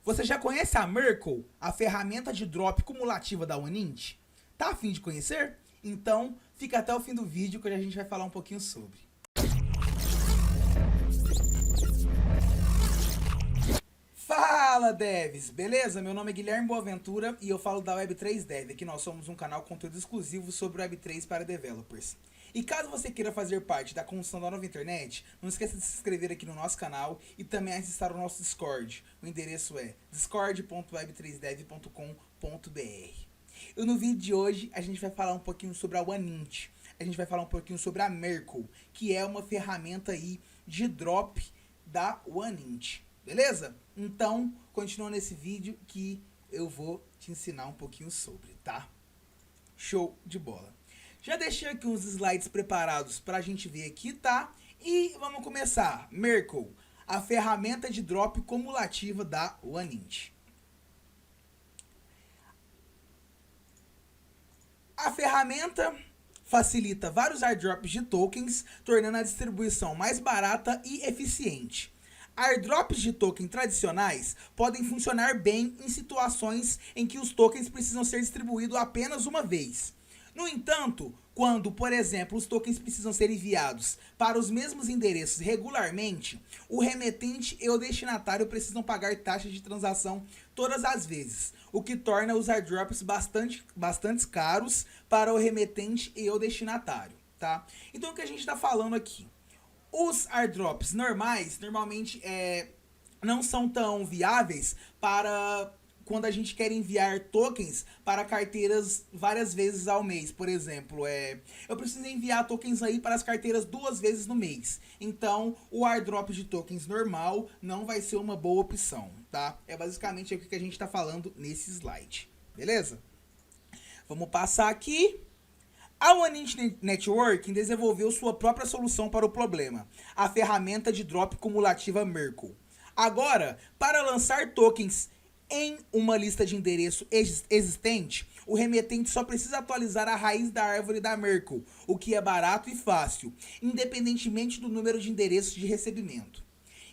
Você já conhece a Merkle, a ferramenta de drop cumulativa da OneInt? Tá a fim de conhecer? Então, fica até o fim do vídeo que hoje a gente vai falar um pouquinho sobre. Fala devs, beleza? Meu nome é Guilherme Boaventura e eu falo da Web3 Dev. Aqui nós somos um canal com conteúdo exclusivo sobre Web3 para developers. E caso você queira fazer parte da construção da nova internet, não esqueça de se inscrever aqui no nosso canal e também acessar o nosso Discord. O endereço é discord.web3dev.com.br. E no vídeo de hoje a gente vai falar um pouquinho sobre a OneInt. A gente vai falar um pouquinho sobre a Merkle, que é uma ferramenta aí de drop da OneInt. Beleza? Então, continua nesse vídeo que eu vou te ensinar um pouquinho sobre, tá? Show de bola. Já deixei aqui uns slides preparados pra gente ver aqui, tá? E vamos começar. Merkle, a ferramenta de drop cumulativa da OneInt. A ferramenta facilita vários airdrops de tokens, tornando a distribuição mais barata e eficiente. Airdrops de token tradicionais podem funcionar bem em situações em que os tokens precisam ser distribuídos apenas uma vez. No entanto, quando, por exemplo, os tokens precisam ser enviados para os mesmos endereços regularmente, o remetente e o destinatário precisam pagar taxas de transação todas as vezes, o que torna os airdrops bastante caros para o remetente e o destinatário, tá? Então, o que a gente está falando aqui? Os airdrops normais, normalmente, não são tão viáveis para quando a gente quer enviar tokens para carteiras várias vezes ao mês. Por exemplo, eu preciso enviar tokens aí para as carteiras 2 vezes no mês. Então, o airdrop de tokens normal não vai ser uma boa opção, tá? É basicamente o que a gente está falando nesse slide, beleza? Vamos passar aqui. A OneInt Networking desenvolveu sua própria solução para o problema, a ferramenta de drop cumulativa Merkle. Agora, para lançar tokens em uma lista de endereço existente, o remetente só precisa atualizar a raiz da árvore da Merkle, o que é barato e fácil, independentemente do número de endereços de recebimento.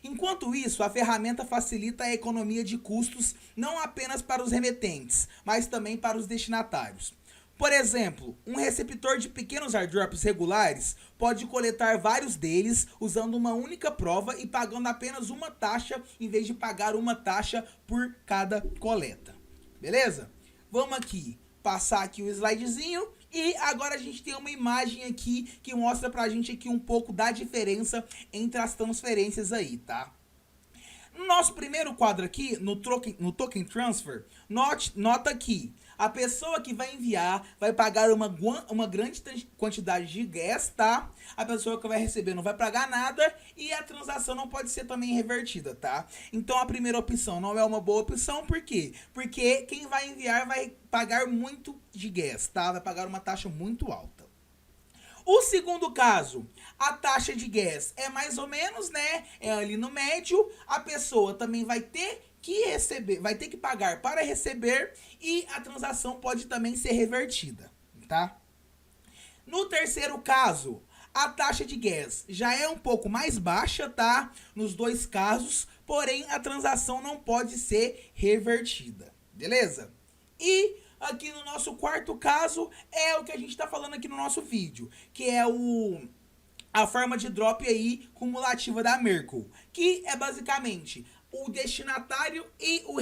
Enquanto isso, a ferramenta facilita a economia de custos não apenas para os remetentes, mas também para os destinatários. Por exemplo, um receptor de pequenos airdrops regulares pode coletar vários deles usando uma única prova e pagando apenas uma taxa em vez de pagar uma taxa por cada coleta. Beleza? Vamos aqui passar aqui o slidezinho e agora a gente tem uma imagem aqui que mostra pra gente aqui um pouco da diferença entre as transferências aí, tá? No nosso primeiro quadro aqui, no Token Transfer, nota que a pessoa que vai enviar vai pagar uma grande quantidade de gas, tá? A pessoa que vai receber não vai pagar nada e a transação não pode ser também revertida, tá? Então a primeira opção não é uma boa opção, por quê? Porque quem vai enviar vai pagar muito de gas, tá? Vai pagar uma taxa muito alta. O segundo caso, a taxa de gas é mais ou menos, né? É ali no médio. A pessoa também vai ter que receber, vai ter que pagar para receber e a transação pode também ser revertida, tá? No terceiro caso, a taxa de gas já é um pouco mais baixa, tá? Nos dois casos, porém a transação não pode ser revertida, beleza? E aqui no nosso quarto caso é o que a gente está falando aqui no nosso vídeo, que é a forma de drop aí cumulativa da Merkle, que é basicamente o destinatário e o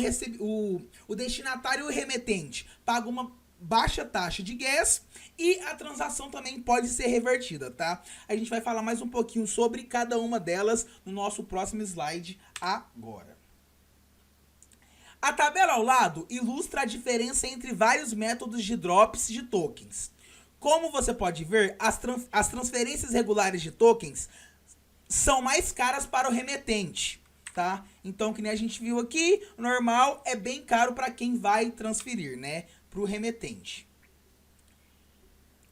destinatário e o remetente pagam uma baixa taxa de gas e a transação também pode ser revertida, tá? A gente vai falar mais um pouquinho sobre cada uma delas no nosso próximo slide agora. A tabela ao lado ilustra a diferença entre vários métodos de drops de tokens. Como você pode ver, as transferências regulares de tokens são mais caras para o remetente, tá? Então, que nem a gente viu aqui, o normal é bem caro para quem vai transferir, né? Para o remetente.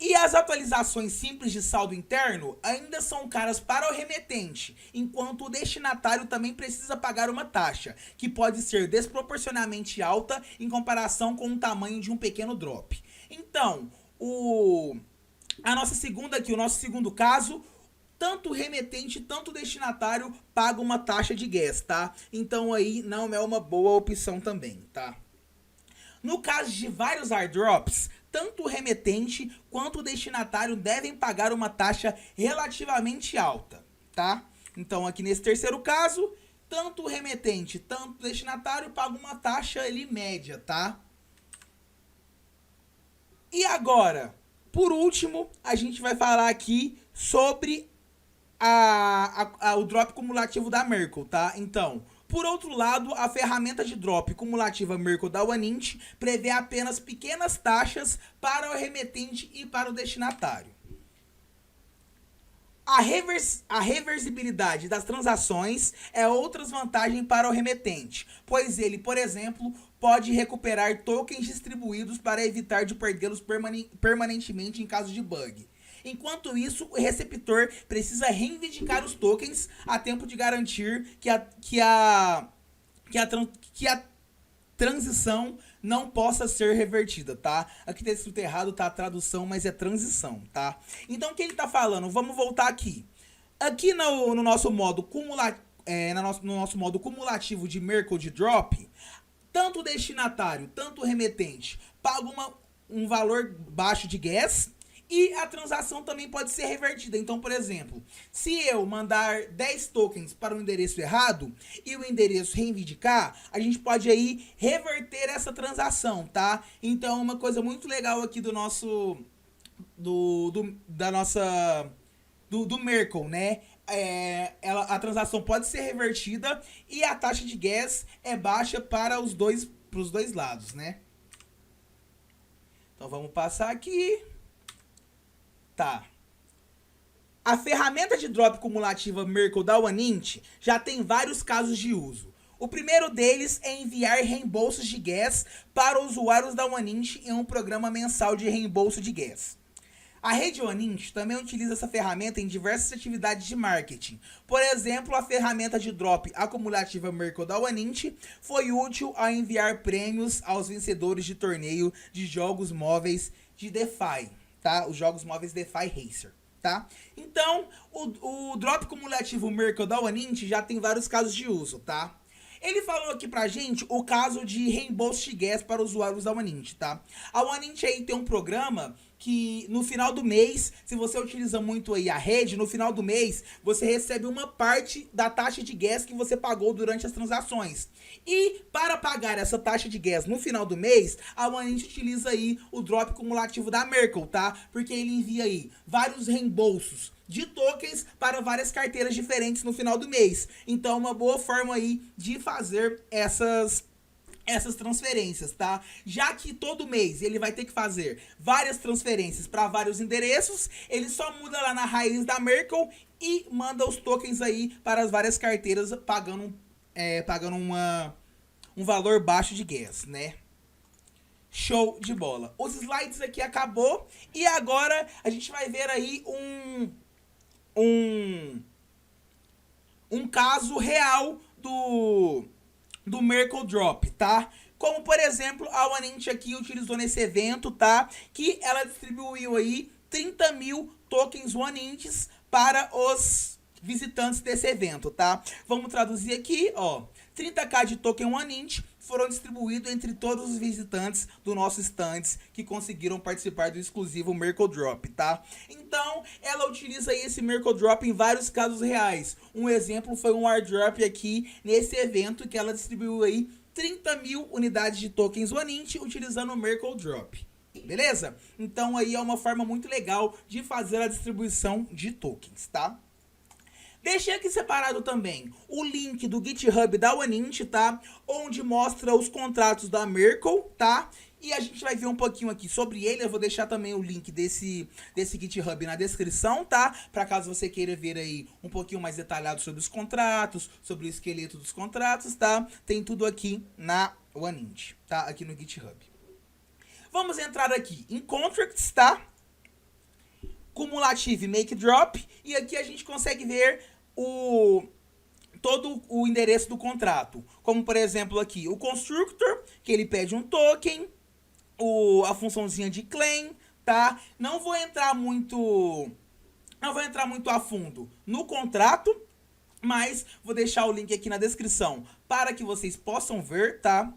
E as atualizações simples de saldo interno ainda são caras para o remetente, enquanto o destinatário também precisa pagar uma taxa, que pode ser desproporcionalmente alta em comparação com o tamanho de um pequeno drop. Então, o nosso segundo caso, tanto o remetente, tanto o destinatário paga uma taxa de gas, tá? Então aí não é uma boa opção também, tá? No caso de vários airdrops, tanto o remetente quanto o destinatário devem pagar uma taxa relativamente alta, tá? Então aqui nesse terceiro caso, tanto o remetente, tanto o destinatário pagam uma taxa ali média, tá? E agora, por último, a gente vai falar aqui sobre o drop cumulativo da Merkle, tá? Então, por outro lado, a ferramenta de drop cumulativa Merkle da Wanint prevê apenas pequenas taxas para o remetente e para o destinatário. A reversibilidade das transações é outra vantagem para o remetente, pois ele, por exemplo, pode recuperar tokens distribuídos para evitar de perdê-los permanentemente em caso de bug. Enquanto isso, o receptor precisa reivindicar os tokens a tempo de garantir que a transição não possa ser revertida, tá? Aqui tá escrito errado, tá a tradução, mas é transição, tá? Então, o que ele tá falando? Vamos voltar aqui. Aqui no nosso modo cumulativo de Merkle de Drop, tanto o destinatário, tanto o remetente pagam um valor baixo de gas e a transação também pode ser revertida. Então, por exemplo, se eu mandar 10 tokens para o endereço errado e o endereço reivindicar, a gente pode aí reverter essa transação, tá? Então, uma coisa muito legal aqui do nosso do Merkle, né? A transação pode ser revertida e a taxa de gas é baixa para os dois lados, né? Então, vamos passar aqui. Tá. A ferramenta de drop cumulativa Merkle da Wanint já tem vários casos de uso. O primeiro deles é enviar reembolsos de gas para usuários da Wanint em um programa mensal de reembolso de gas. A rede Wanint também utiliza essa ferramenta em diversas atividades de marketing. Por exemplo, a ferramenta de drop acumulativa Merkle da Wanint foi útil ao enviar prêmios aos vencedores de torneio de jogos móveis de DeFi. Tá? Os jogos móveis DeFi Racer, tá? Então, o drop cumulativo Merkle da Wanint já tem vários casos de uso, tá? Ele falou aqui pra gente o caso de reembolso de gas para usuários da Wanint, tá? A Wanint aí tem um programa que no final do mês, se você utiliza muito aí a rede, no final do mês você recebe uma parte da taxa de gas que você pagou durante as transações. E para pagar essa taxa de gas no final do mês, a Wanint utiliza aí o drop cumulativo da Merkle, tá? Porque ele envia aí vários reembolsos de tokens para várias carteiras diferentes no final do mês. Então, uma boa forma aí de fazer essas transferências, tá? Já que todo mês ele vai ter que fazer várias transferências para vários endereços, ele só muda lá na raiz da Merkle e manda os tokens aí para as várias carteiras pagando um valor baixo de gas, né? Show de bola. Os slides aqui acabou e agora a gente vai ver aí um caso real do Merkle Drop, tá? Como, por exemplo, a Wanint aqui utilizou nesse evento, tá? Que ela distribuiu aí 30 mil tokens Wanints para os visitantes desse evento, tá? Vamos traduzir aqui, ó. 30k de token Wanint foram distribuídos entre todos os visitantes do nosso stands que conseguiram participar do exclusivo Merkle Drop, tá? Então, ela utiliza esse Merkle Drop em vários casos reais. Um exemplo foi um airdrop aqui nesse evento que ela distribuiu aí 30 mil unidades de tokens Wanint utilizando o Merkle Drop. Beleza? Então, aí é uma forma muito legal de fazer a distribuição de tokens, tá? Deixei aqui separado também o link do GitHub da Wanint, tá? Onde mostra os contratos da Merkle, tá? E a gente vai ver um pouquinho aqui sobre ele. Eu vou deixar também o link desse GitHub na descrição, tá? Para caso você queira ver aí um pouquinho mais detalhado sobre os contratos, sobre o esqueleto dos contratos, tá? Tem tudo aqui na Wanint, tá? Aqui no GitHub. Vamos entrar aqui em Contracts, tá? Cumulative Make Drop, e aqui a gente consegue ver todo o endereço do contrato, como por exemplo aqui o Constructor, que ele pede um token, a funçãozinha de claim, tá? Não vou entrar muito Não vou entrar muito a fundo no contrato, mas vou deixar o link aqui na descrição para que vocês possam ver, tá?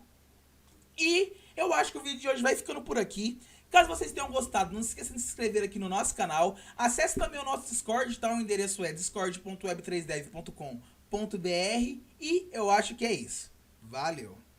E eu acho que o vídeo de hoje vai ficando por aqui. Caso vocês tenham gostado, não se esqueçam de se inscrever aqui no nosso canal. Acesse também o nosso Discord, tá? O endereço é discord.web3dev.com.br. E eu acho que é isso. Valeu!